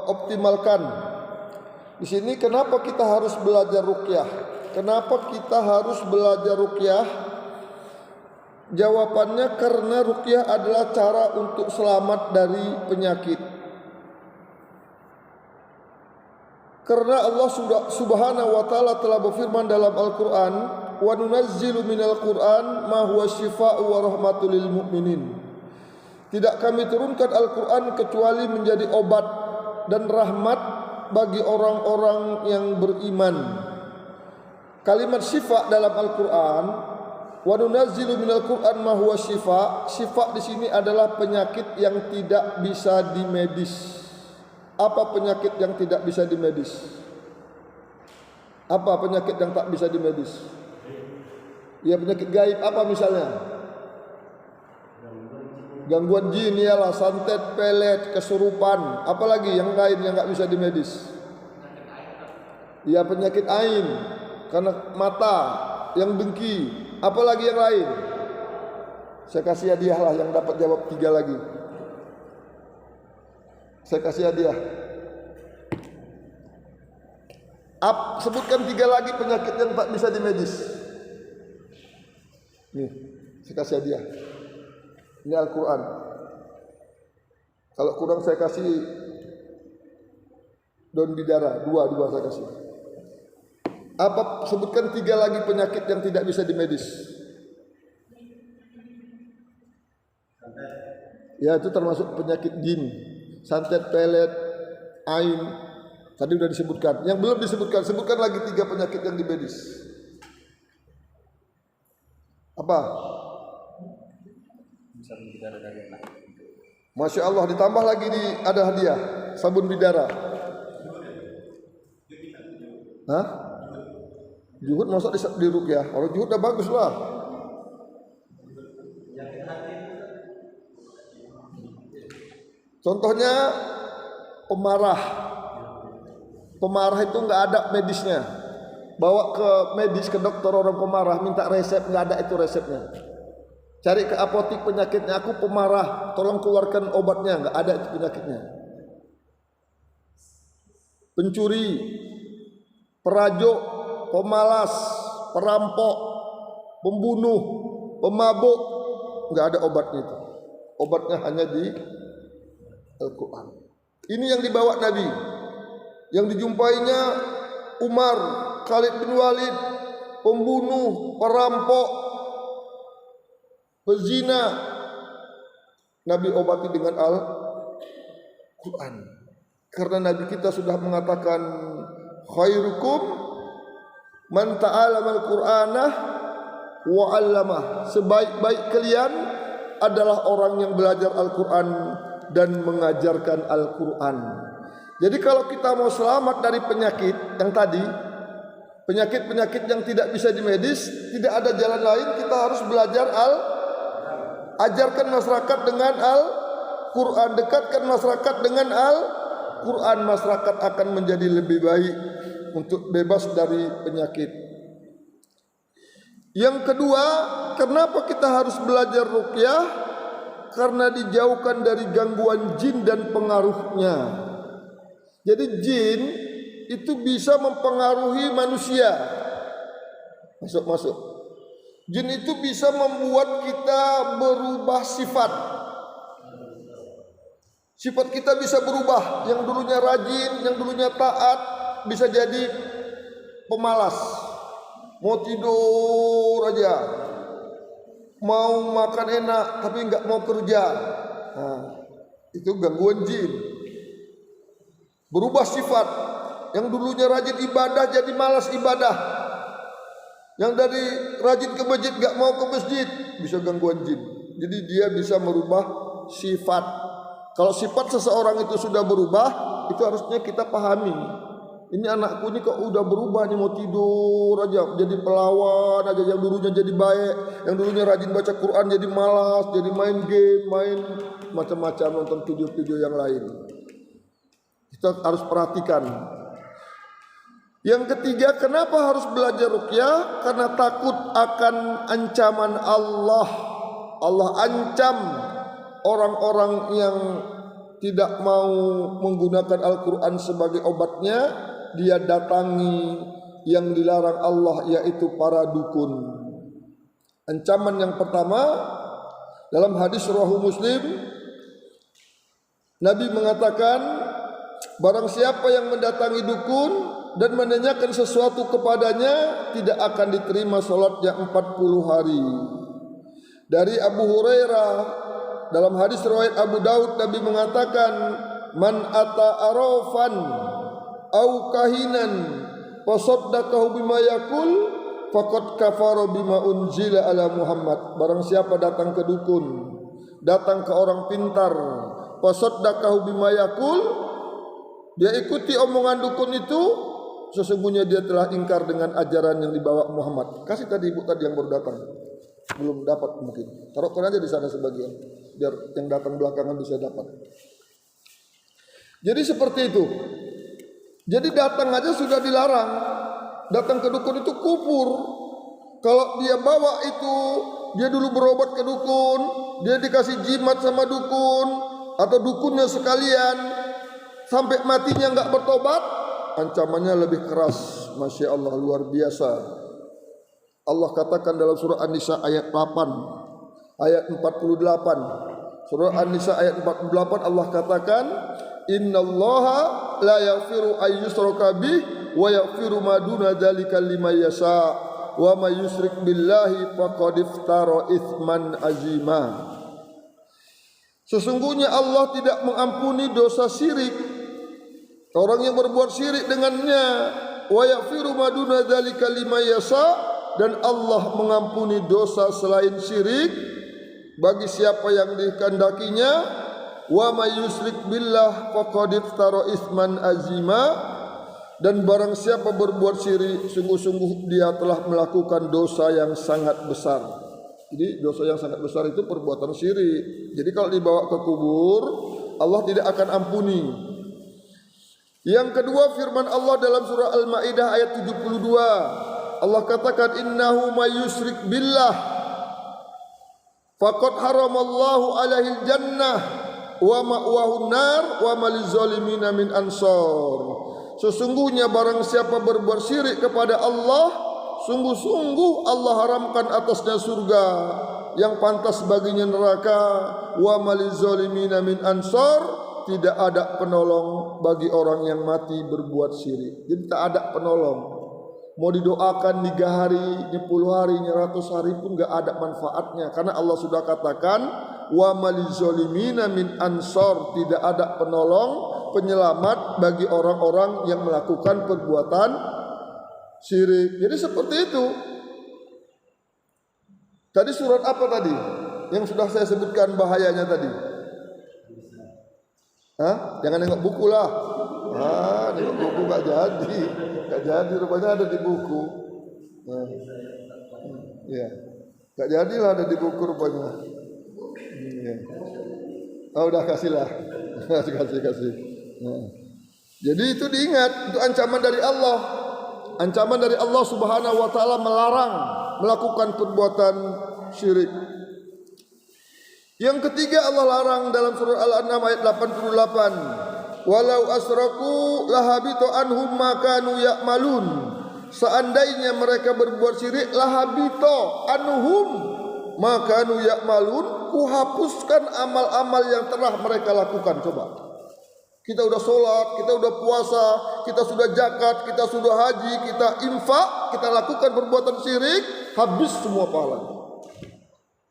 optimalkan. Di sini kenapa kita harus belajar ruqyah? Kenapa kita harus belajar ruqyah? Jawabannya karena ruqyah adalah cara untuk selamat dari penyakit. Karena Allah Subhanahu wa taala telah berfirman dalam Al-Qur'an, "Wa nunazzilu minal Qur'an ma huwa syifaa'u wa rahmatul lil mu'minin." Tidak kami turunkan Al-Qur'an kecuali menjadi obat dan rahmat bagi orang-orang yang beriman. Kalimat syifa dalam Al-Qur'an, wa nunazzilu minal Qur'an ma huwa syifa. Syifa di sini adalah penyakit yang tidak bisa dimedis. Apa penyakit yang tidak bisa dimedis? Apa penyakit yang tak bisa dimedis? Ya, penyakit gaib apa misalnya? Gangguan jin, ialah santet, pelet, kesurupan. Apalagi yang lain yang nggak bisa dimedis? Ya, penyakit ain karena mata yang dengki. Apalagi yang lain? Saya kasih hadiah lah yang dapat jawab 3 lagi. Saya kasih hadiah. Sebutkan 3 lagi penyakit yang tak bisa dimedis. Nih, saya kasih hadiah. Ini Al-Quran. Kalau kurang saya kasih daun bidara. Dua saya kasih. Sebutkan 3 lagi penyakit yang tidak bisa dimedis. Ya, itu termasuk penyakit jin. Santet, pelet, ain, tadi sudah disebutkan. Yang belum disebutkan, sebutkan lagi 3 penyakit yang dimedis. Apa? Masya Allah, ditambah lagi ada hadiah sabun bidara. Hah? Juhud masuk di ruqyah. Kalau juhud udah bagus lah. Contohnya pemarah. Pemarah itu nggak ada medisnya. Bawa ke medis, ke dokter orang pemarah, minta resep, nggak ada itu resepnya. Cari ke apotik penyakitnya, aku pemarah, tolong keluarkan obatnya, nggak ada itu penyakitnya. Pencuri, perajuk, pemalas, perampok, pembunuh, pemabuk, nggak ada obatnya itu. Obatnya hanya di Al-Quran. Ini yang dibawa Nabi. Yang dijumpainya Umar, Khalid bin Walid, pembunuh, perampok, pezina. Nabi obati dengan Al-Quran. Karena Nabi kita sudah mengatakan, khairukum man ta'allama al-Qur'anah wa 'allamah. Sebaik-baik kalian adalah orang yang belajar Al-Quran dan mengajarkan Al-Quran. Jadi kalau kita mau selamat dari penyakit yang tadi, penyakit-penyakit yang tidak bisa dimedis, tidak ada jalan lain, kita harus belajar ajarkan masyarakat dengan Al-Quran, dekatkan masyarakat dengan Al-Quran, masyarakat akan menjadi lebih baik untuk bebas dari penyakit. Yang kedua, kenapa kita harus belajar ruqyah? Karena dijauhkan dari gangguan jin dan pengaruhnya. Jadi jin itu bisa mempengaruhi manusia. Masuk. Jin itu bisa membuat kita berubah sifat. Sifat kita bisa berubah. Yang dulunya rajin, yang dulunya taat, bisa jadi pemalas. Mau tidur aja, mau makan enak tapi nggak mau kerja. Nah, itu gangguan jin. Berubah sifat. Yang dulunya rajin ibadah jadi malas ibadah. Yang dari rajin ke masjid nggak mau ke masjid, bisa gangguan jin. Jadi dia bisa merubah sifat. Kalau sifat seseorang itu sudah berubah, itu harusnya kita pahami. Ini anakku ini kok udah berubah nih, mau tidur aja jadi pelawan aja, yang dulunya jadi baik, yang dulunya rajin baca Quran jadi malas, jadi main game, main macam-macam, nonton video-video yang lain. Kita harus perhatikan. Yang ketiga, kenapa harus belajar ruqyah? Karena takut akan ancaman Allah. Allah ancam orang-orang yang tidak mau menggunakan Al-Quran sebagai obatnya, dia datangi yang dilarang Allah, yaitu para dukun. Ancaman yang pertama, dalam hadis riwayat Muslim, Nabi mengatakan, barang siapa yang mendatangi dukun dan menanyakan sesuatu kepadanya, tidak akan diterima salatnya 40 hari. Dari Abu Hurairah, dalam hadis riwayat Abu Daud, Nabi mengatakan, man ata arafan au kahinan fasaddaqahu bima yaqul faqad kafara bima unzila ala Muhammad. Barang siapa datang ke dukun, datang ke orang pintar, fasaddaqahu bima yaqul, dia ikuti omongan dukun itu, sesungguhnya dia telah ingkar dengan ajaran yang dibawa Muhammad. Kasih tadi ibu tadi yang baru datang, belum dapat mungkin. Taruhkan aja di sana sebagian, biar yang datang belakangan bisa dapat. Jadi seperti itu. Jadi datang aja sudah dilarang. Datang ke dukun itu kufur. Kalau dia bawa itu, dia dulu berobat ke dukun, dia dikasih jimat sama dukun, atau dukunnya sekalian, sampai matinya nggak bertobat, ancamannya lebih keras. Masya Allah, luar biasa. Allah katakan dalam surah An-Nisa ayat 8, ayat 48. Surah An-Nisa ayat 48, Allah katakan, innallaha la yaghfiru ay yushraka bih wa yaghfiru ma duna dzalika liman yasha wa may yusyrik billahi faqad iftara itsman azima. Sesungguhnya Allah tidak mengampuni dosa syirik, orang yang berbuat syirik dengannya, wa yaghfiru ma duna dzalika liman yasha, dan Allah mengampuni dosa selain syirik bagi siapa yang dikehendakinya. Wa may yusyrik billah faqad iftara itsman azima, dan barang siapa berbuat syirik, sungguh-sungguh dia telah melakukan dosa yang sangat besar. Jadi dosa yang sangat besar itu perbuatan syirik. Jadi kalau dibawa ke kubur, Allah tidak akan ampuni. Yang kedua, firman Allah dalam surah Al-Maidah ayat 72. Allah katakan, innahu may yusyrik billah faqad haramallahu alaihil jannah wa ma'wahu nar wa mal zalimina min ansor. Sesungguhnya barang siapa berbuat syirik kepada Allah, sungguh-sungguh Allah haramkan atasnya surga, yang pantas baginya neraka. Wa mal zalimina min ansor, tidak ada penolong bagi orang yang mati berbuat syirik. Jadi tak ada penolong. Mau didoakan 3 hari, 10 hari, 100 hari pun gak ada manfaatnya, karena Allah sudah katakan, wa malizolimina min ansor, tidak ada penolong, penyelamat bagi orang-orang yang melakukan perbuatan syirik. Jadi seperti itu. Tadi surat apa tadi yang sudah saya sebutkan bahayanya tadi? Hah? Jangan nengok buku lah. Nengok buku gak jadi rupanya ada di buku. Ya, gak jadilah ada di buku rupanya. Udah kasihlah. kasih. Jadi itu diingat, itu ancaman dari Allah. Ancaman dari Allah Subhanahu wa taala melarang melakukan perbuatan syirik. Yang ketiga, Allah larang dalam surah Al-An'am ayat 88. Walau asraku lahabito anhum ma kanu ya'malun. Seandainya mereka berbuat syirik, lahabito anhum ma kanu ya'malun, kuhapuskan amal-amal yang telah mereka lakukan. Coba, kita udah sholat, kita udah puasa, kita sudah zakat, kita sudah haji, kita infak, kita lakukan perbuatan syirik, habis semua pahala.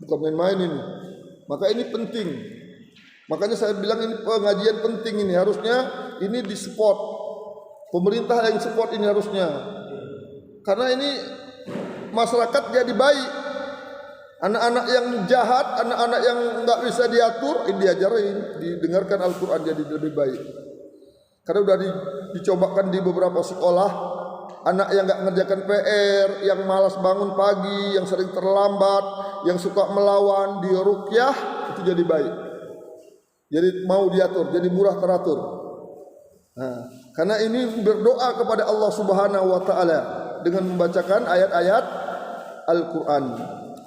Bukan main-main ini. Maka ini penting. Makanya saya bilang ini pengajian penting ini. Harusnya ini di support. Pemerintah yang support ini harusnya. Karena ini masyarakat jadi baik. Anak-anak yang jahat, anak-anak yang nggak bisa diatur, ini diajarin, didengarkan Al-Quran jadi lebih baik. Karena udah dicobakan di beberapa sekolah, anak yang nggak ngerjakan PR, yang malas bangun pagi, yang sering terlambat, yang suka melawan, di ruqyah itu jadi baik. Jadi mau diatur, jadi murah teratur. Nah, karena ini berdoa kepada Allah Subhanahu wa taala dengan membacakan ayat-ayat Al-Quran.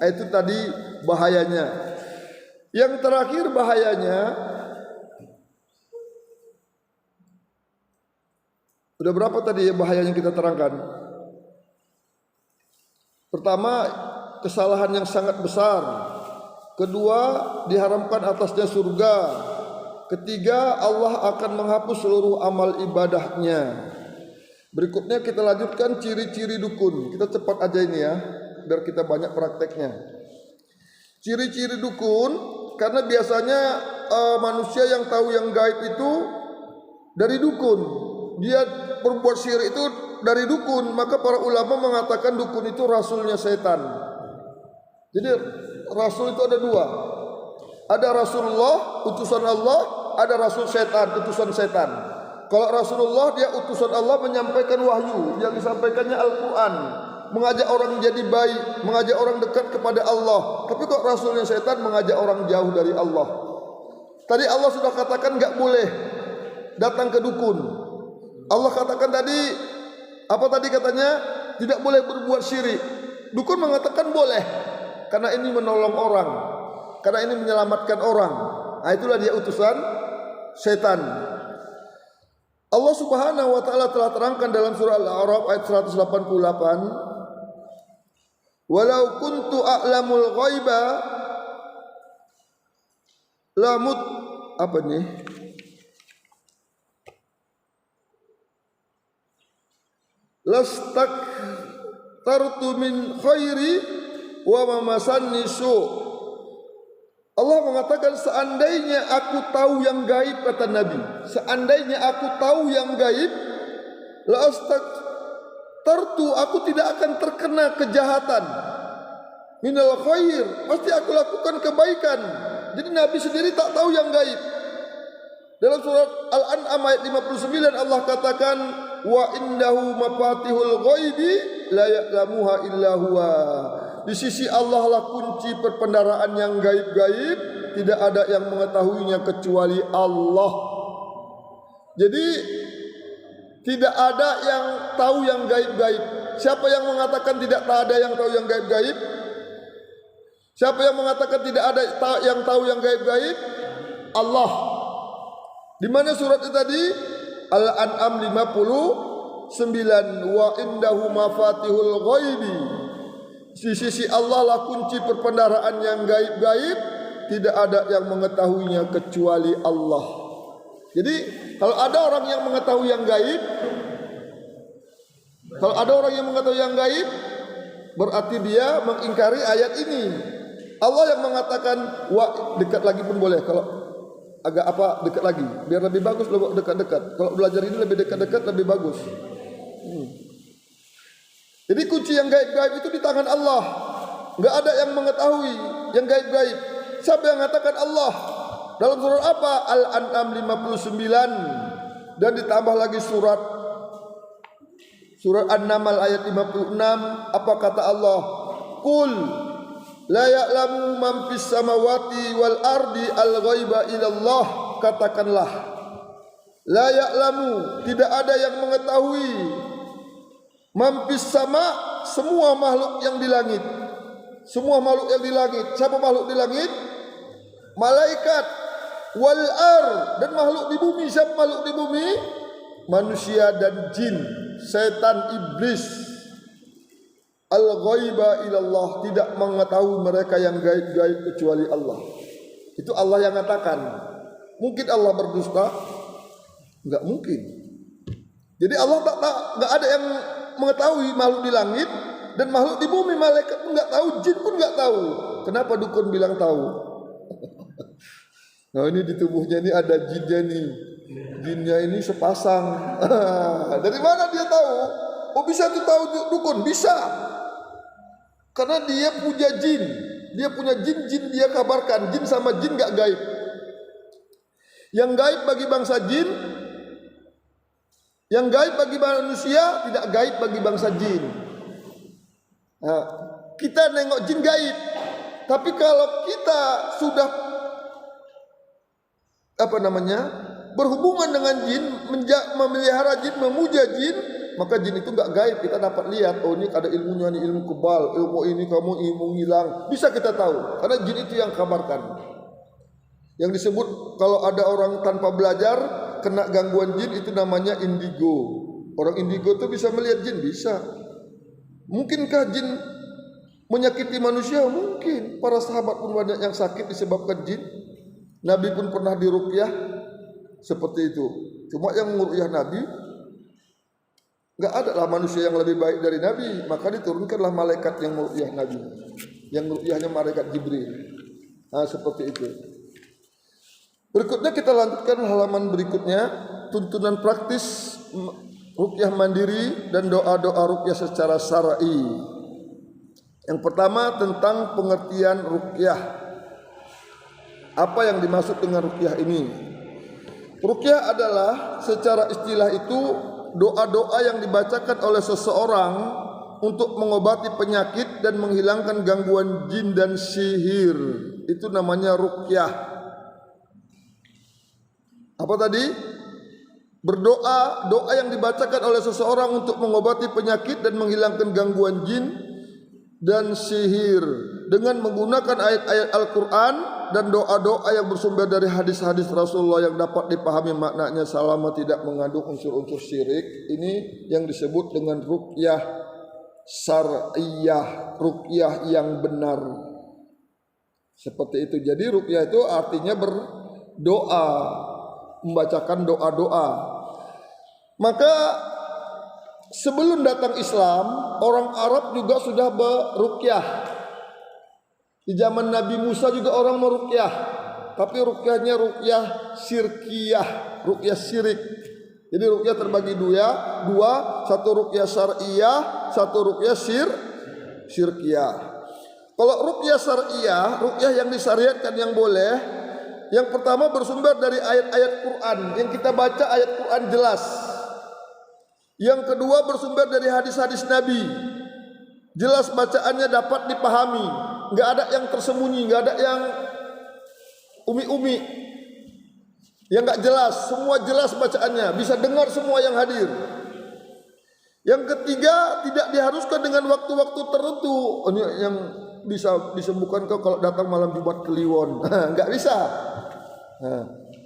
Itu tadi bahayanya. Yang terakhir bahayanya, Udah berapa tadi bahaya yang kita terangkan? Pertama, kesalahan yang sangat besar. Kedua, diharamkan atasnya surga. Ketiga, Allah akan menghapus seluruh amal ibadahnya. Berikutnya kita lanjutkan ciri-ciri dukun. Kita cepat aja ini ya, biar kita banyak prakteknya. Ciri-ciri dukun, karena biasanya manusia yang tahu yang gaib itu dari dukun. Dia berbuat syirik itu dari dukun. Maka para ulama mengatakan dukun itu rasulnya setan. Jadi rasul itu ada dua. Ada Rasulullah, utusan Allah. Ada rasul setan, utusan setan. Kalau Rasulullah, dia utusan Allah menyampaikan wahyu. Yang disampaikannya Al-Quran, mengajak orang jadi baik, mengajak orang dekat kepada Allah. Tapi kok rasulnya setan mengajak orang jauh dari Allah? Tadi Allah sudah katakan gak boleh datang ke dukun. Allah katakan tadi, apa tadi katanya? Tidak boleh berbuat syirik. Dukun mengatakan boleh, karena ini menolong orang, karena ini menyelamatkan orang. Nah, itulah dia utusan setan. Allah Subhanahu wa taala telah terangkan dalam surah Al-A'raf ayat 188, "Walau kuntu a'lamul ghaiba lamut" apa nih? "Lastaktartu min khairi wa ma masanni su'." Allah mengatakan, seandainya aku tahu yang gaib, kata Nabi, seandainya aku tahu yang gaib, la astaktartu, aku tidak akan terkena kejahatan. Minal khair, pasti aku lakukan kebaikan. Jadi Nabi sendiri tak tahu yang gaib. Dalam surat Al-An'am ayat 59 Allah katakan, wa indahu mafatihul ghaibi la ya'lamuha illa huwa. Di sisi Allah lah kunci perbendaharaan yang gaib-gaib, tidak ada yang mengetahuinya kecuali Allah. Jadi tidak ada yang tahu yang gaib-gaib. Siapa yang mengatakan tidak ada yang tahu yang gaib-gaib? Siapa yang mengatakan tidak ada yang tahu yang gaib-gaib? Allah. Di mana surat itu tadi? Al-An'am 59, wa indahu mafatihul ghaibi. Di sisi Allah lah kunci perbendaharaan yang gaib-gaib, tidak ada yang mengetahuinya kecuali Allah. Jadi kalau ada orang yang mengetahui yang gaib, berarti dia mengingkari ayat ini. Allah yang mengatakan, wah, dekat lagi pun boleh. Kalau agak dekat lagi, biar lebih bagus dekat-dekat. Kalau belajar ini lebih dekat-dekat lebih bagus. Jadi kunci yang gaib-gaib itu di tangan Allah. Enggak ada yang mengetahui yang gaib-gaib. Siapa yang mengatakan? Allah. Dalam surat apa? Al-An'am 59. Dan ditambah lagi surat An-Naml ayat 56. Apa kata Allah? Qul la ya'lamu man fis samawati wal ardi al-ghaiba illallah. Katakanlah, la ya'lamu, tidak ada yang mengetahui, mampis sama, semua makhluk yang di langit. Semua makhluk yang di langit. Siapa makhluk di langit? Malaikat. Wal ar, dan makhluk di bumi. Siapa makhluk di bumi? Manusia dan jin, setan, iblis. Al-ghaiba ilallah, tidak mengetahui mereka yang gaib-gaib kecuali Allah. Itu Allah yang mengatakan. Mungkin Allah berdusta? Enggak mungkin. Jadi Allah enggak ada yang mengetahui makhluk di langit dan makhluk di bumi. Malaikat pun enggak tahu, jin pun enggak tahu. Kenapa dukun bilang tahu? Nah, ini di tubuhnya ini ada jinnya nih. Jinnya ini sepasang. Dari mana dia tahu? Oh, bisa tuh tahu dukun? Bisa. Karena dia punya jin. Dia punya jin dia kabarkan. Jin sama jin enggak gaib. Yang gaib bagi bangsa jin, yang gaib bagi manusia, tidak gaib bagi bangsa jin. Nah, kita nengok jin gaib. Tapi kalau kita sudah berhubungan dengan jin, memelihara jin, memuja jin, maka jin itu enggak gaib. Kita dapat lihat, oh ini ada ilmunya, ini ilmu kebal, ilmu ini kamu ilmu hilang. Bisa kita tahu, karena jin itu yang kabarkan. Yang disebut kalau ada orang tanpa belajar kena gangguan jin itu namanya indigo. Orang indigo itu bisa melihat jin, bisa. Mungkinkah jin menyakiti manusia? Mungkin. Para sahabat pun banyak yang sakit disebabkan jin. Nabi pun pernah diruqyah seperti itu. Cuma yang meruqyah Nabi, enggak ada lah manusia yang lebih baik dari Nabi, maka diturunkanlah malaikat yang meruqyah Nabi. Yang meruqyahnya malaikat Jibril. Nah, seperti itu. Berikutnya kita lanjutkan halaman berikutnya, tuntunan praktis ruqyah mandiri dan doa-doa ruqyah secara syar'i. Yang pertama tentang pengertian ruqyah. Apa yang dimaksud dengan ruqyah ini? Ruqyah adalah secara istilah itu doa-doa yang dibacakan oleh seseorang untuk mengobati penyakit dan menghilangkan gangguan jin dan sihir. Itu namanya ruqyah. Apa tadi? Berdoa, doa yang dibacakan oleh seseorang untuk mengobati penyakit dan menghilangkan gangguan jin dan sihir dengan menggunakan ayat-ayat Al-Quran dan doa-doa yang bersumber dari hadis-hadis Rasulullah yang dapat dipahami maknanya selama tidak mengandung unsur-unsur syirik. Ini yang disebut dengan ruqyah syar'iyah, ruqyah yang benar. Seperti itu. Jadi ruqyah itu artinya berdoa, membacakan doa-doa. Maka sebelum datang Islam, orang Arab juga sudah beruqyah. Di zaman Nabi Musa juga orang meruqyah, tapi ruqyahnya ruqyah syirkiyah, ruqyah syirik. Jadi ruqyah terbagi dua, satu ruqyah syar'iyah, satu ruqyah syirkiyah. Kalau ruqyah syar'iyah, ruqyah yang disyariatkan yang boleh, yang pertama bersumber dari ayat-ayat Quran, yang kita baca ayat Quran jelas. Yang kedua bersumber dari hadis-hadis Nabi, jelas bacaannya dapat dipahami, nggak ada yang tersembunyi, nggak ada yang umi-umi, yang nggak jelas, semua jelas bacaannya, bisa dengar semua yang hadir. Yang ketiga tidak diharuskan dengan waktu-waktu tertentu. Ini yang bisa disembuhkan kau kalau datang malam Jumat Kliwon, nggak bisa.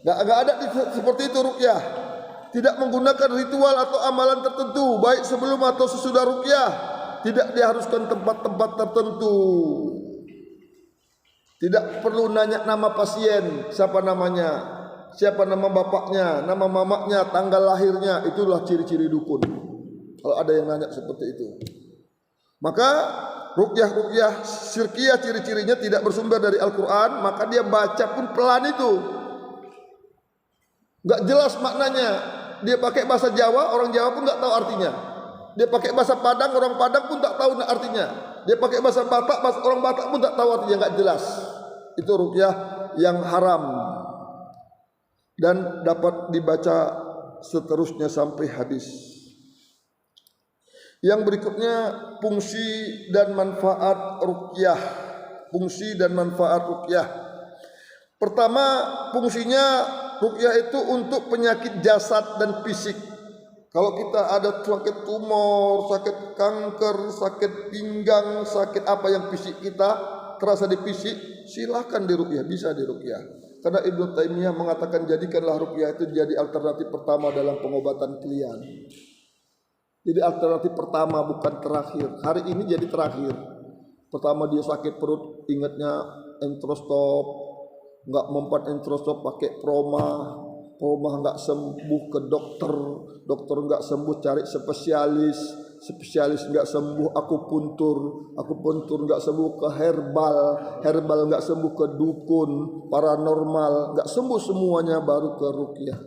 Nggak ada seperti itu ruqyah. Tidak menggunakan ritual atau amalan tertentu, baik sebelum atau sesudah ruqyah. Tidak diharuskan tempat-tempat tertentu. Tidak perlu nanya nama pasien, siapa namanya, siapa nama bapaknya, nama mamaknya, tanggal lahirnya. Itulah ciri-ciri dukun. Kalau ada yang nanya seperti itu, maka ruqyah syirkiyah ciri-cirinya tidak bersumber dari Al-Quran. Maka dia baca pun pelan itu, nggak jelas maknanya. Dia pakai bahasa Jawa, orang Jawa pun nggak tahu artinya. Dia pakai bahasa Padang, orang Padang pun tak tahu artinya. Dia pakai bahasa Batak, orang Batak pun tak tahu artinya, nggak jelas. Itu ruqyah yang haram dan dapat dibaca seterusnya sampai habis. Yang berikutnya fungsi dan manfaat ruqyah. Fungsi dan manfaat ruqyah. Pertama, fungsinya ruqyah itu untuk penyakit jasad dan fisik. Kalau kita ada sakit tumor, sakit kanker, sakit pinggang, sakit apa yang fisik kita terasa di fisik, silahkan diruqyah, bisa diruqyah. Karena Ibnu Taimiyah mengatakan jadikanlah ruqyah itu jadi alternatif pertama dalam pengobatan kalian. Jadi alternatif pertama, bukan terakhir. Hari ini jadi terakhir. Pertama dia sakit perut, ingatnya entrostop, nggak mempan entrostop, pakai proma nggak sembuh, ke dokter nggak sembuh, cari spesialis nggak sembuh, akupuntur nggak sembuh, ke herbal nggak sembuh, ke dukun, paranormal nggak sembuh, semuanya baru ke ruqyah.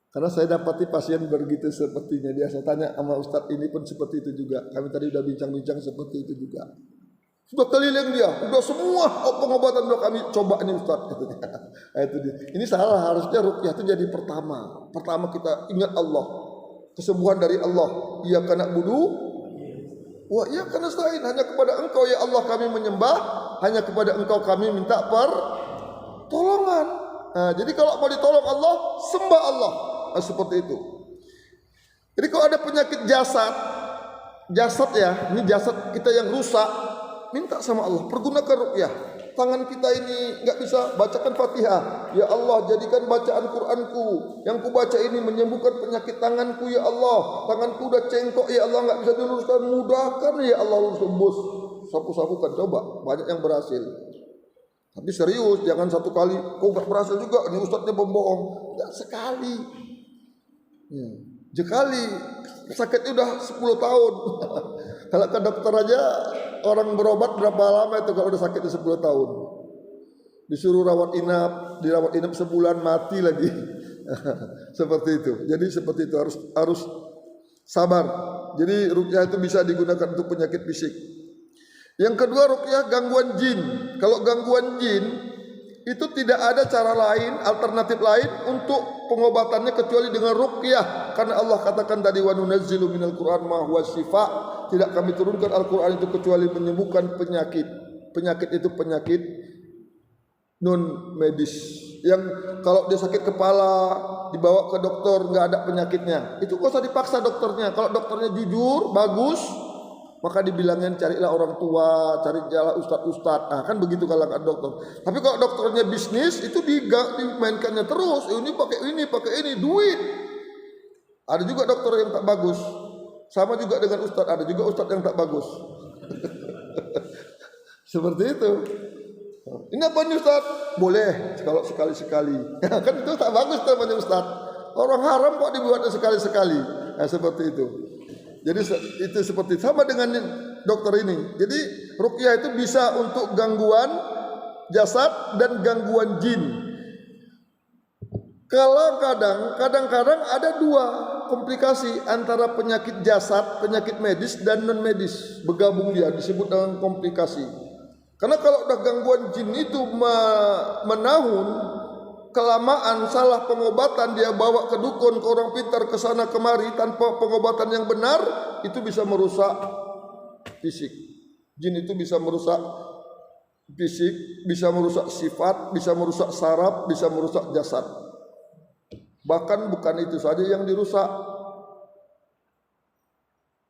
Karena saya dapati pasien begitu sepertinya dia. Saya tanya sama Ustadz ini pun seperti itu juga. Kami tadi udah bincang-bincang seperti itu juga. Sudah keliling dia, sudah semua pengobatan sudah kami coba ini Ustadz. Itu dia. Ini salah, harusnya ruqyah itu jadi pertama. Pertama kita ingat Allah, kesembuhan dari Allah. Iyyaka na'budu wa iyyaka nasta'in. Hanya kepada Engkau ya Allah kami menyembah, hanya kepada Engkau kami minta pertolongan. Nah, jadi kalau mau ditolong Allah, sembah Allah. Nah, seperti itu. Jadi kalau ada penyakit jasad ya, ini jasad kita yang rusak, minta sama Allah, pergunakan ruqyah. tangan kita ini nggak bisa bacakan Fatihah. Ya Allah, jadikan bacaan Quranku yang ku baca ini menyembuhkan penyakit tanganku ya Allah. Tanganku udah cengkok ya Allah, nggak bisa diluruskan, mudahkan ya Allah luruskan. Bos, sapu-sapukan, coba, banyak yang berhasil. Tapi serius, jangan satu kali kok nggak berhasil juga, ini ustadznya pembohong. Nggak, sekali. Sekali sakitnya udah 10 tahun. Kalau ke dokter aja orang berobat berapa lama itu kalau udah sakitnya 10 tahun. Disuruh dirawat inap sebulan, mati lagi. Seperti itu. Jadi seperti itu, harus sabar. Jadi ruqyah itu bisa digunakan untuk penyakit fisik. Yang kedua, ruqyah gangguan jin. Kalau gangguan jin itu tidak ada cara lain, alternatif lain untuk pengobatannya kecuali dengan ruqyah. Karena Allah katakan tadi, wa nunazzilu minal Qur'an ma huwa syifa. Tidak kami turunkan Al-Qur'an itu kecuali menyembuhkan penyakit. Penyakit itu penyakit non medis. Yang kalau dia sakit kepala dibawa ke dokter nggak ada penyakitnya, itu gak usah dipaksa dokternya. Kalau dokternya jujur, bagus, maka dibilangin carilah orang tua, cari jalan ustad. Nah, kan begitu kalangan dokter. Tapi kalau dokternya bisnis, itu dimainkannya terus. Ini pakai ini, duit. Ada juga dokter yang tak bagus. Sama juga dengan ustad, ada juga ustad yang tak bagus. Seperti itu. Ini apa nih ustad? Boleh kalau sekali-sekali. Kan itu tak bagus namanya ustad. Orang haram kok dibuatnya sekali-sekali. Nah, seperti itu. Jadi itu seperti sama dengan dokter ini. Jadi ruqyah itu bisa untuk gangguan jasad dan gangguan jin. Kalau kadang-kadang ada dua komplikasi antara penyakit jasad, penyakit medis dan non medis, bergabung dia disebut dengan komplikasi. Karena kalau udah gangguan jin itu menahun, kelamaan salah pengobatan, dia bawa ke dukun, ke orang pintar, ke sana kemari tanpa pengobatan yang benar, itu bisa merusak fisik. Jin itu bisa merusak fisik, bisa merusak sifat, bisa merusak saraf, bisa merusak jasad. Bahkan bukan itu saja yang dirusak,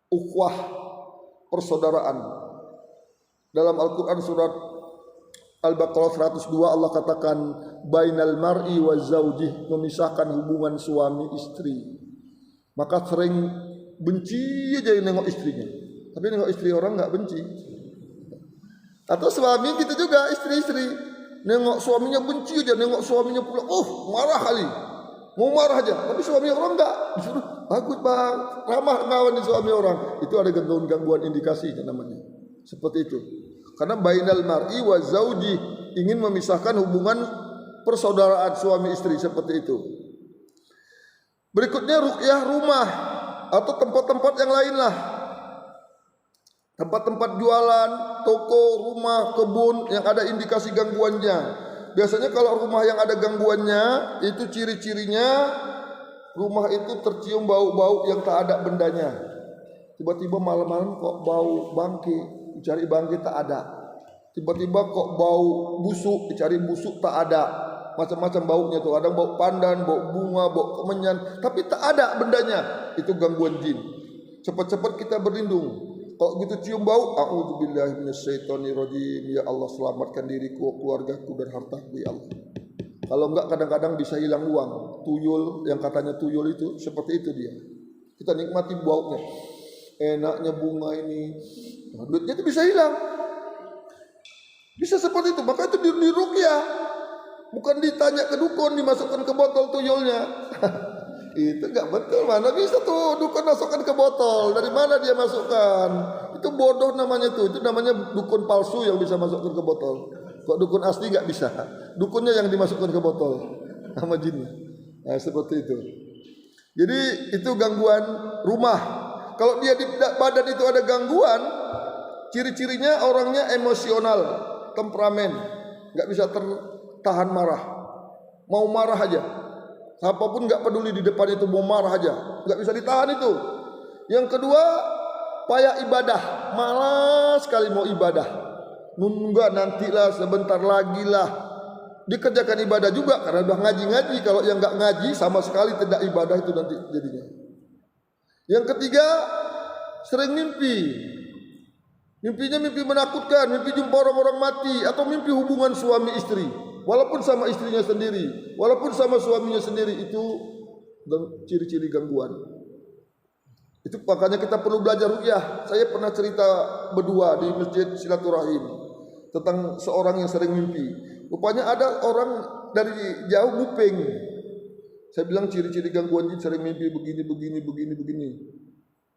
ukhuwah, persaudaraan. Dalam Al-Quran surat Al-Baqarah 102 Allah katakan bainal mar'i wa zaujih, memisahkan hubungan suami istri. Maka sering benci aja nengok istrinya, tapi nengok istri orang nggak benci. Atau suami gitu juga, istri-istri nengok suaminya benci aja, nengok suaminya pula marah kali, mau marah aja. Tapi suami orang nggak, disuruh bagus bang, ramah ngawan di suami orang. Itu ada gangguan indikasinya namanya. Seperti itu. Karena bainal mar'i wa zauji, ingin memisahkan hubungan persaudaraan suami istri, seperti itu. Berikutnya ruqyah rumah atau tempat-tempat yang lain lah. Tempat-tempat jualan, toko, rumah, kebun yang ada indikasi gangguannya. Biasanya kalau rumah yang ada gangguannya, itu ciri-cirinya rumah itu tercium bau-bau yang tak ada bendanya. Tiba-tiba malam-malam kok bau bangke, dicari bangke tak ada. Tiba-tiba kok bau busuk, dicari busuk tak ada. Macam-macam baunya tuh, ada bau pandan, bau bunga, bau kemenyan, tapi tak ada bendanya. Itu gangguan jin. Cepat-cepat kita berlindung. Kalau gitu cium bau, a'udzubillahi minasyaitonirrajim. Ya Allah, selamatkan diriku, keluargaku dan hartaku ya Allah. Kalau enggak kadang-kadang bisa hilang uang. Tuyul, yang katanya tuyul itu seperti itu dia. Kita nikmati baunya. Enaknya bunga ini, duitnya itu bisa hilang. Bisa seperti itu. Maka itu di ruqyah. Bukan ditanya ke dukun, dimasukkan ke botol tuyulnya. Itu enggak betul. Mana bisa tuh dukun masukkan ke botol? Dari mana dia masukkan? Itu bodoh namanya tuh. Itu namanya dukun palsu yang bisa masukkan ke botol. Kok dukun asli enggak bisa? Dukunnya yang dimasukkan ke botol sama jin. Nah, seperti itu. Jadi itu gangguan rumah. Kalau dia di badan itu ada gangguan, ciri-cirinya orangnya emosional, temperamen, nggak bisa tertahan marah, mau marah aja, apapun nggak peduli di depan itu mau marah aja, nggak bisa ditahan itu. Yang kedua, payah ibadah, malas sekali mau ibadah, nunggu nantilah sebentar lagi lah, dikerjakan ibadah juga karena udah ngaji-ngaji. Kalau yang nggak ngaji sama sekali tidak ibadah itu nanti jadinya. Yang ketiga, sering mimpi. Mimpinya mimpi menakutkan, mimpi jumpa orang-orang mati, atau mimpi hubungan suami istri. Walaupun sama istrinya sendiri, walaupun sama suaminya sendiri, itu ciri-ciri gangguan. Itu makanya kita perlu belajar ruqyah. Saya pernah cerita berdua di masjid silaturahim tentang seorang yang sering mimpi. Rupanya ada orang dari jauh nguping. Saya bilang ciri-ciri gangguan jin sering mimpi begini.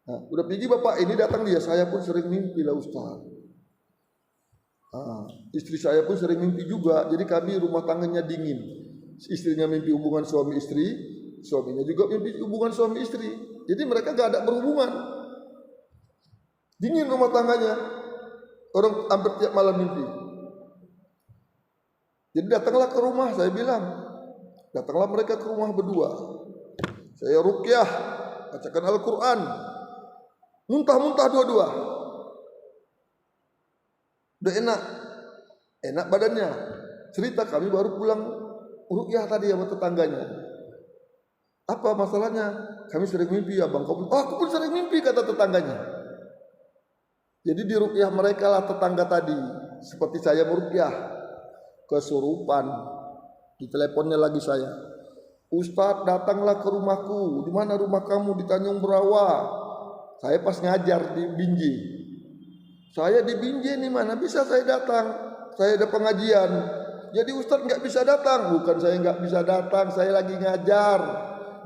Nah, udah pergi bapak ini datang dia, saya pun sering mimpi lah Ustaz. Istri saya pun sering mimpi juga. Jadi kami rumah tangganya dingin. Istrinya mimpi hubungan suami istri, suaminya juga mimpi hubungan suami istri. Jadi mereka gak ada berhubungan. Dingin rumah tangganya. Orang hampir tiap malam mimpi. Jadi datanglah ke rumah, saya bilang. Datanglah mereka ke rumah berdua. Saya ruqyah, bacakan Al-Quran. Muntah-muntah dua-dua. Udah enak badannya. Cerita kami baru pulang ruqyah tadi sama tetangganya. Apa masalahnya? Kami sering mimpi ya bang. Aku pun sering mimpi, kata tetangganya. Jadi di ruqyah mereka lah tetangga tadi. Seperti saya meruqyah, kesurupan. Di teleponnya lagi saya. Ustadz datanglah ke rumahku. Di mana rumah kamu? Di Tanjung Berawa. Saya pas ngajar di Binjai. Saya di Binjai nih, mana bisa saya datang? Saya ada pengajian. Jadi Ustadz nggak bisa datang. Bukan saya nggak bisa datang, saya lagi ngajar.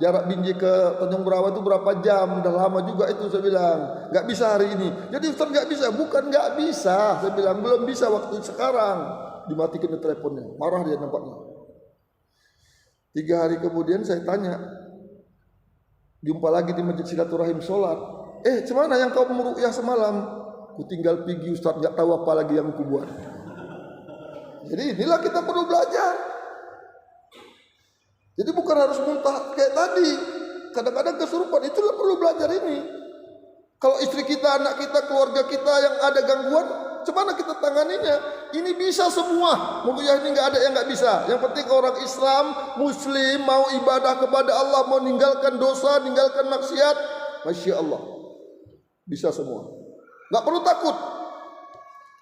Jarak Binjai ke Tanjung Berawa itu berapa jam? Udah lama juga itu, saya bilang. Nggak bisa hari ini. Jadi Ustadz nggak bisa. Bukan nggak bisa, saya bilang belum bisa waktu sekarang. Dimatikan teleponnya. Marah dia nampaknya. 3 hari kemudian saya tanya. Jumpa lagi di masjid silaturahim sholat. Cemana yang kau meruqyah semalam? Ku tinggal pergi Ustaz, gak tahu apa lagi yang ku buat. Jadi inilah kita perlu belajar. Jadi bukan harus muntah kayak tadi. Kadang-kadang kesurupan, itulah perlu belajar ini. Kalau istri kita, anak kita, keluarga kita yang ada gangguan, gimana kita tanganinya? Ini bisa semua. Ruqyah ini gak ada yang gak bisa. Yang penting orang Islam, Muslim, mau ibadah kepada Allah, mau ninggalkan dosa, ninggalkan maksiat, Masya Allah. Bisa semua. Gak perlu takut.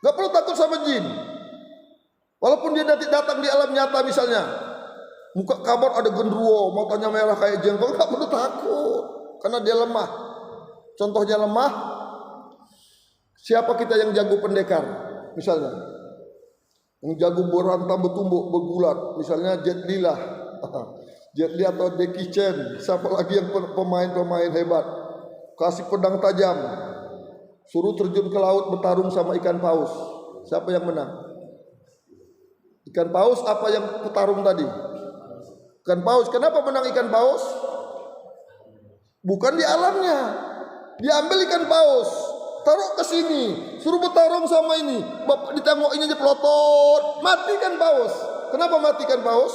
Gak perlu takut sama jin. Walaupun dia nanti datang di alam nyata misalnya. Muka kamar ada genderuwo, matanya merah kayak jengkol. Gak perlu takut. Karena dia lemah. Contohnya lemah. Siapa kita yang jago pendekar? Misalnya. Yang jago berantam bertumbuk, bergulat. Misalnya Jet Li lah. Jet Li atau Jackie Chan. Siapa lagi yang pemain-pemain hebat? Kasih pedang tajam, suruh terjun ke laut bertarung sama ikan paus. Siapa yang menang? Ikan paus apa yang petarung tadi? Ikan paus. Kenapa menang ikan paus? Bukan di alamnya. Diambil ikan paus, taruh ke sini, suruh bertarung sama ini. Bapak ditengok ini aja pelotot, mati ikan paus. Kenapa mati ikan paus?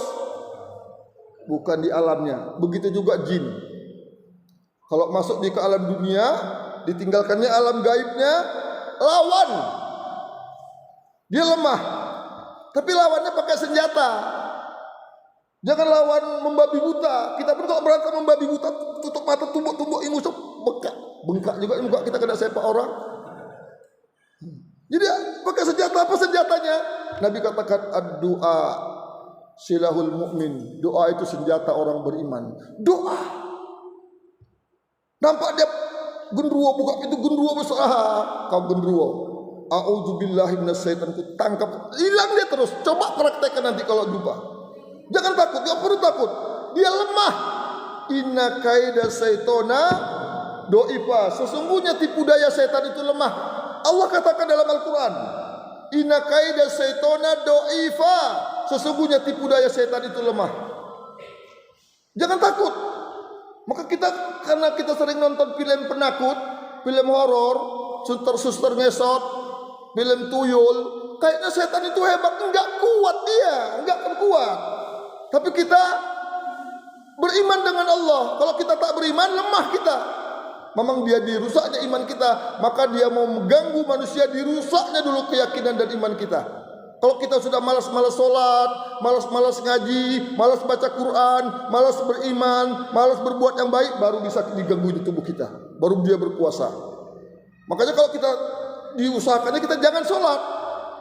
Bukan di alamnya. Begitu juga jin. Kalau masuk di ke alam dunia, ditinggalkannya alam gaibnya, lawan. Dia lemah. Tapi lawannya pakai senjata. Jangan lawan membabi buta. Kita pun kalau berantem membabi buta, tutup mata, tumbuk-tumbuk ingus, bengkak juga muka kita kena sepak orang. Jadi pakai senjata, apa senjatanya? Nabi katakan ad-du'a silahul mu'min. Doa itu senjata orang beriman. Doa. Nampak dia genderuwo, buka pintu genderuwo besar. Kau genderuwo. A'udzubillahi minasyaitan, ku tangkap. Hilang dia terus. Coba praktekkan nanti kalau jumpa. Jangan takut, gak perlu takut. Dia lemah. Inna kaida syaitona do'ifa. Sesungguhnya tipu daya setan itu lemah. Allah katakan dalam Al-Quran. Inna kaida syaitona do'ifa. Sesungguhnya tipu daya setan itu lemah. Jangan takut. Maka kita, karena kita sering nonton film penakut, film horor, suster-suster ngesot, film tuyul, kayaknya setan itu hebat. Enggak kuat dia, enggak akan kuat. Tapi kita beriman dengan Allah. Kalau kita tak beriman, lemah kita. Memang dia dirusaknya iman kita, maka dia mau mengganggu manusia, dirusaknya dulu keyakinan dan iman kita. Kalau kita sudah malas-malas sholat, malas-malas ngaji, malas baca Quran, malas beriman, malas berbuat yang baik, baru bisa diganggu di tubuh kita. Baru dia berkuasa. Makanya kalau kita diusahakannya kita jangan sholat,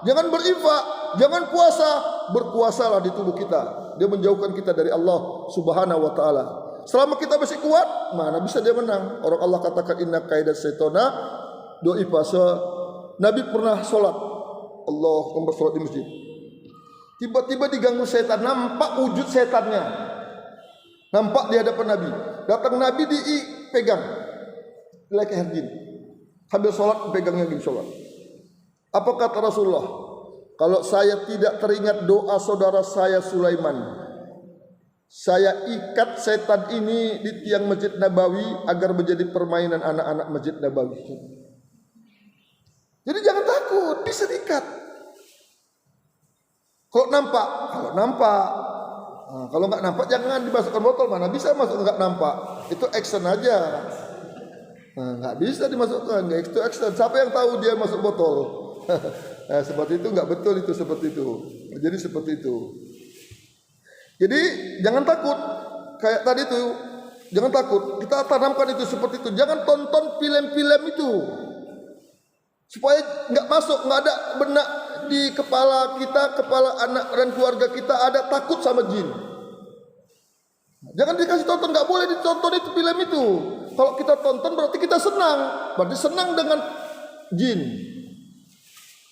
jangan berinfak, jangan puasa. Berpuasalah di tubuh kita. Dia menjauhkan kita dari Allah Subhanahu wa taala. Selama kita masih kuat, mana bisa dia menang? Orang Allah katakan inna kaidat syaitana do'ifa. Nabi pernah sholat, Allah Akbar, sholat di masjid. Tiba-tiba diganggu setan, nampak wujud setannya. Nampak di hadapan Nabi. Datang Nabi dipegang leher jin. Sambil sholat pegangnya gini sholat. Apa kata Rasulullah? Kalau saya tidak teringat doa saudara saya Sulaiman, saya ikat setan ini di tiang Masjid Nabawi agar menjadi permainan anak-anak Masjid Nabawi. Jadi jangan takut, bisa diikat. Kalau nampak, kalau nggak nampak jangan dimasukkan botol. Mana bisa masuk nggak nampak? Itu action aja. Nggak bisa dimasukkan, itu action. Siapa yang tahu dia masuk botol? Nah, seperti itu nggak betul itu seperti itu. Jadi seperti itu. Jadi jangan takut. Kayak tadi itu, jangan takut. Kita tanamkan itu seperti itu. Jangan tonton film-film itu. Supaya nggak masuk, nggak ada benak di kepala kita, kepala anak dan keluarga kita ada takut sama jin. Jangan dikasih tonton, nggak boleh ditonton itu film itu. Kalau kita tonton berarti kita senang, berarti senang dengan jin.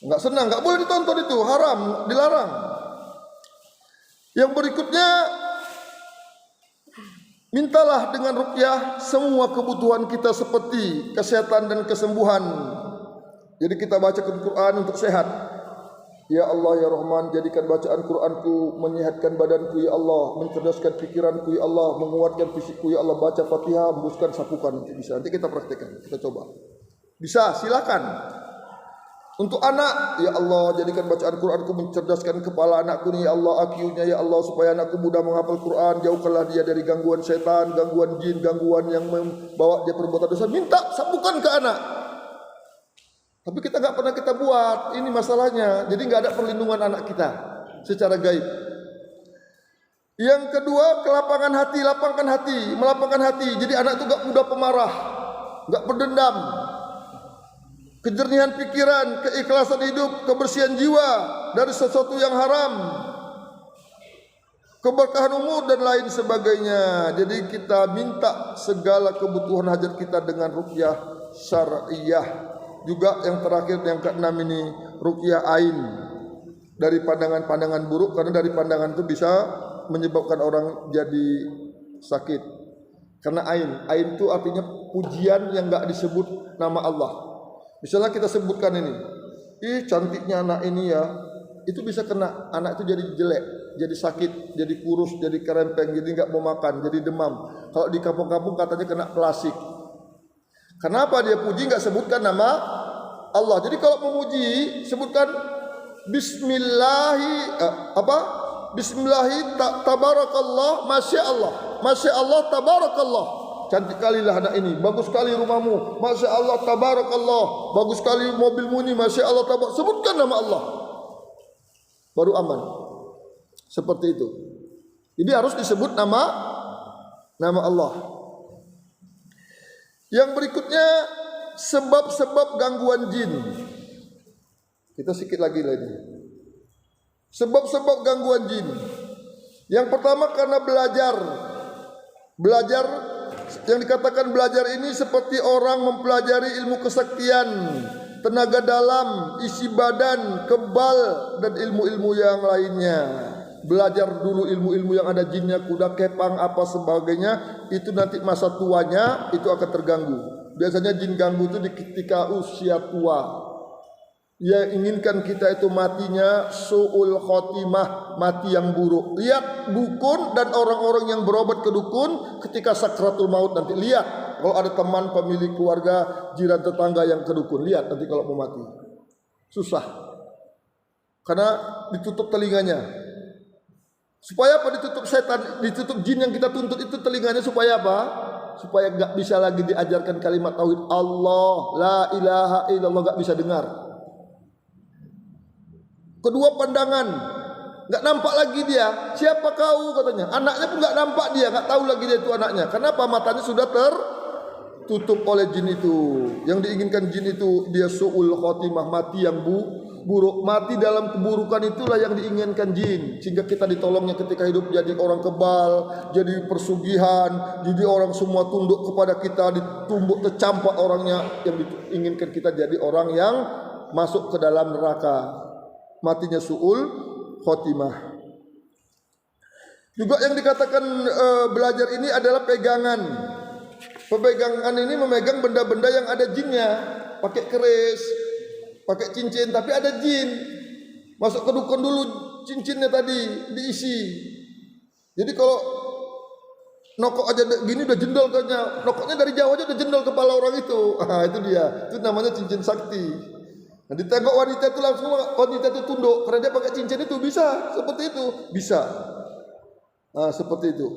Nggak senang, nggak boleh ditonton itu, haram, dilarang. Yang berikutnya, mintalah dengan ruqyah semua kebutuhan kita seperti kesehatan dan kesembuhan. Jadi kita baca Quran untuk sehat. Ya Allah ya Rahman, jadikan bacaan Quranku menyehatkan badanku ya Allah, mencerdaskan pikiranku ya Allah, menguatkan fisikku ya Allah. Baca Fatihah, hembuskan, sapukan. Bisa, nanti kita praktekkan, kita coba. Bisa, silakan. Untuk anak, ya Allah, jadikan bacaan Quranku mencerdaskan kepala anakku ni ya Allah, IQ-nya ya Allah, supaya anakku mudah menghafal Quran. Jauhkanlah dia dari gangguan setan, gangguan jin, gangguan yang membawa dia perbuatan dosa. Minta, sapukan ke anak. Tapi kita nggak pernah kita buat, ini masalahnya. Jadi nggak ada perlindungan anak kita secara gaib. Yang kedua, kelapangan hati, lapangkan hati, melapangkan hati. Jadi anak itu nggak mudah pemarah, nggak berdendam. Kejernihan pikiran, keikhlasan hidup, kebersihan jiwa dari sesuatu yang haram, keberkahan umur dan lain sebagainya. Jadi kita minta segala kebutuhan hajat kita dengan ruqyah syar'iyah. Juga yang terakhir, yang keenam ini, ruqyah ain, dari pandangan-pandangan buruk, karena dari pandangan itu bisa menyebabkan orang jadi sakit. Karena ain itu artinya pujian yang enggak disebut nama Allah. Misalnya kita sebutkan ini, ih cantiknya anak ini ya, itu bisa kena, anak itu jadi jelek, jadi sakit, jadi kurus, jadi kerempeng, jadi enggak mau makan, jadi demam. Kalau di kampung-kampung katanya kena plastik. Kenapa dia puji enggak sebutkan nama Allah? Jadi kalau memuji sebutkan Bismillahi tabarakallah, masya Allah tabarakallah. Cantik kalilah anak ini, bagus sekali rumahmu, masya Allah tabarakallah, bagus sekali mobilmu ini, masya Allah tabarakallah. Sebutkan nama Allah, baru aman. Seperti itu. Jadi harus disebut nama Allah. Yang berikutnya, sebab-sebab gangguan jin. Kita sikit lagi. Sebab-sebab gangguan jin. Yang pertama karena belajar. Yang dikatakan belajar ini seperti orang mempelajari ilmu kesaktian, tenaga dalam, isi badan, kebal, dan ilmu-ilmu yang lainnya. Belajar dulu ilmu-ilmu yang ada jinnya, kuda kepang, apa sebagainya. Itu nanti masa tuanya itu akan terganggu. Biasanya jin ganggu itu ketika usia tua. Dia inginkan kita itu matinya su'ul khotimah, mati yang buruk. Lihat dukun dan orang-orang yang berobat ke dukun ketika sakratul maut nanti. Lihat kalau ada teman, pemilik keluarga, jiran tetangga yang ke dukun. Lihat nanti kalau mau mati. Susah. Karena ditutup telinganya. Supaya apa? Ditutup setan, ditutup jin yang kita tuntut itu telinganya. Supaya apa? Supaya gak bisa lagi diajarkan kalimat tauhid Allah, la ilaha illallah, gak bisa dengar. Kedua pandangan, gak nampak lagi dia. Siapa kau katanya? Anaknya pun gak nampak dia, gak tahu lagi dia itu anaknya. Kenapa? Matanya sudah tutup oleh jin itu. Yang diinginkan jin itu dia su'ul khotimah, mati yang buruk. Mati dalam keburukan itulah yang diinginkan jin, sehingga kita ditolongnya ketika hidup jadi orang kebal, jadi persugihan, jadi orang semua tunduk kepada kita, ditumbuk tercampak orangnya. Yang diinginkan kita jadi orang yang masuk ke dalam neraka. Matinya su'ul khotimah. Juga yang dikatakan belajar ini adalah pegangan. Pegangan ini memegang benda-benda yang ada jinnya. Pakai keris, pakai cincin, tapi ada jin. Masuk ke dukun dulu cincinnya tadi diisi. Jadi kalau nokok aja gini udah jendol kayaknya. Nokoknya dari jauh aja udah jendol kepala orang itu. Itu dia. Itu namanya cincin sakti. Nah, ditengok wanita itu langsung wanita itu tunduk karena dia pakai cincin itu. Bisa seperti itu, bisa. Nah, seperti itu.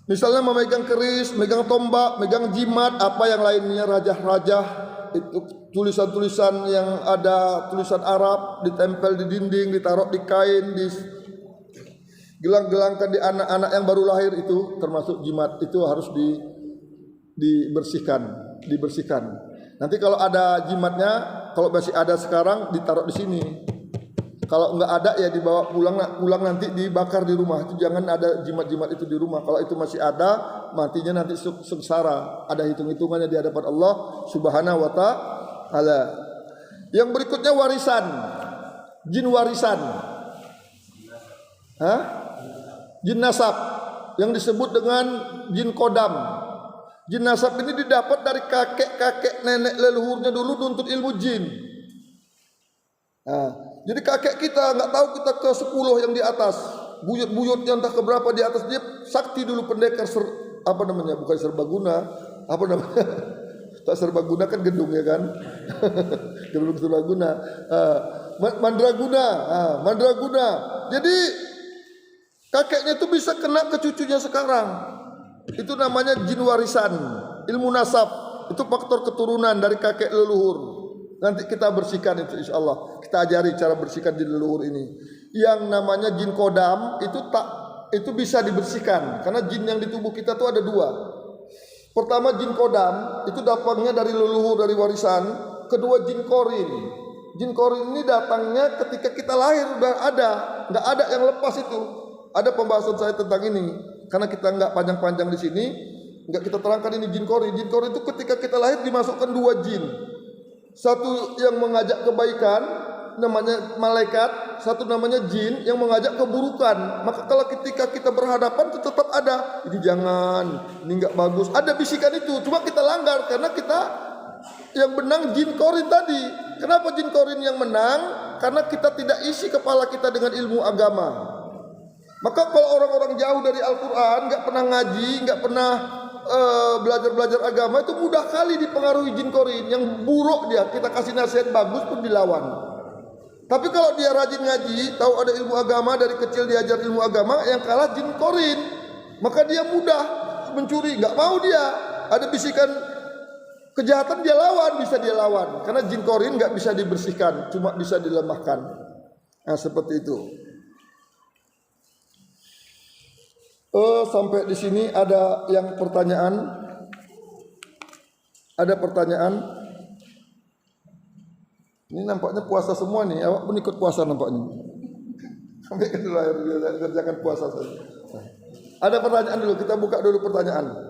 Misalnya memegang keris, megang tombak, megang jimat, apa yang lainnya, rajah-rajah, itu tulisan-tulisan yang ada tulisan Arab ditempel di dinding, ditaruh di kain, digelang-gelangkan di anak-anak yang baru lahir, itu termasuk jimat. Itu harus dibersihkan. Nanti kalau ada jimatnya, kalau masih ada sekarang ditaruh di sini. Kalau enggak ada ya dibawa pulang nanti dibakar di rumah. Itu jangan ada jimat-jimat itu di rumah. Kalau itu masih ada, matinya nanti sengsara. Ada hitung-hitungannya di hadapan Allah Subhanahu wa taala. Yang berikutnya warisan. Jin warisan. Jin nasab yang disebut dengan jin kodam. Jin nasab ini didapat dari kakek-kakek nenek leluhurnya dulu nuntut ilmu jin. Jadi kakek kita nggak tahu kita ke 10 yang di atas, buyut-buyut yang entah keberapa di atas, dia sakti dulu pendekar bukan serbaguna, tak serbaguna kan gedung ya kan, gedung serbaguna, mandraguna. Jadi kakeknya itu bisa kena ke cucunya sekarang. Itu namanya jin warisan, ilmu nasab. Itu faktor keturunan dari kakek leluhur. Nanti kita bersihkan itu insya Allah. Kita ajari cara bersihkan jin leluhur ini. Yang namanya jin kodam itu bisa dibersihkan karena jin yang di tubuh kita tuh ada 2. Pertama jin kodam itu datangnya dari leluhur, dari warisan. Kedua jin korin. Jin korin ini datangnya ketika kita lahir udah ada, nggak ada yang lepas itu. Ada pembahasan saya tentang ini. Karena kita nggak panjang-panjang di sini, nggak kita terangkan ini jin korin. Jin korin itu ketika kita lahir dimasukkan 2 jin. Satu yang mengajak kebaikan, namanya malaikat. Satu namanya jin yang mengajak keburukan. Maka kalau ketika kita berhadapan itu tetap ada. Ini jangan, ini nggak bagus. Ada bisikan itu, cuma kita langgar karena kita yang menang jin korin tadi. Kenapa jin korin yang menang? Karena kita tidak isi kepala kita dengan ilmu agama. Maka kalau orang-orang jauh dari Al-Quran, nggak pernah ngaji, nggak pernah belajar agama, itu mudah kali dipengaruhi jin korin. Yang buruk dia, kita kasih nasihat bagus pun dilawan. Tapi kalau dia rajin ngaji, tahu ada ilmu agama, dari kecil diajar ilmu agama, yang kalah jin korin. Maka dia mudah mencuri, nggak mau dia. Ada bisikan kejahatan dia lawan, bisa dia lawan. Karena jin korin nggak bisa dibersihkan, cuma bisa dilemahkan. Nah seperti itu. Sampai di sini ada yang pertanyaan? Ada pertanyaan? Ini nampaknya puasa semua nih. Awak pun ikut puasa nampaknya. Sampai ke lahir kerjakan puasa saja. Ada pertanyaan dulu. Kita buka dulu pertanyaan.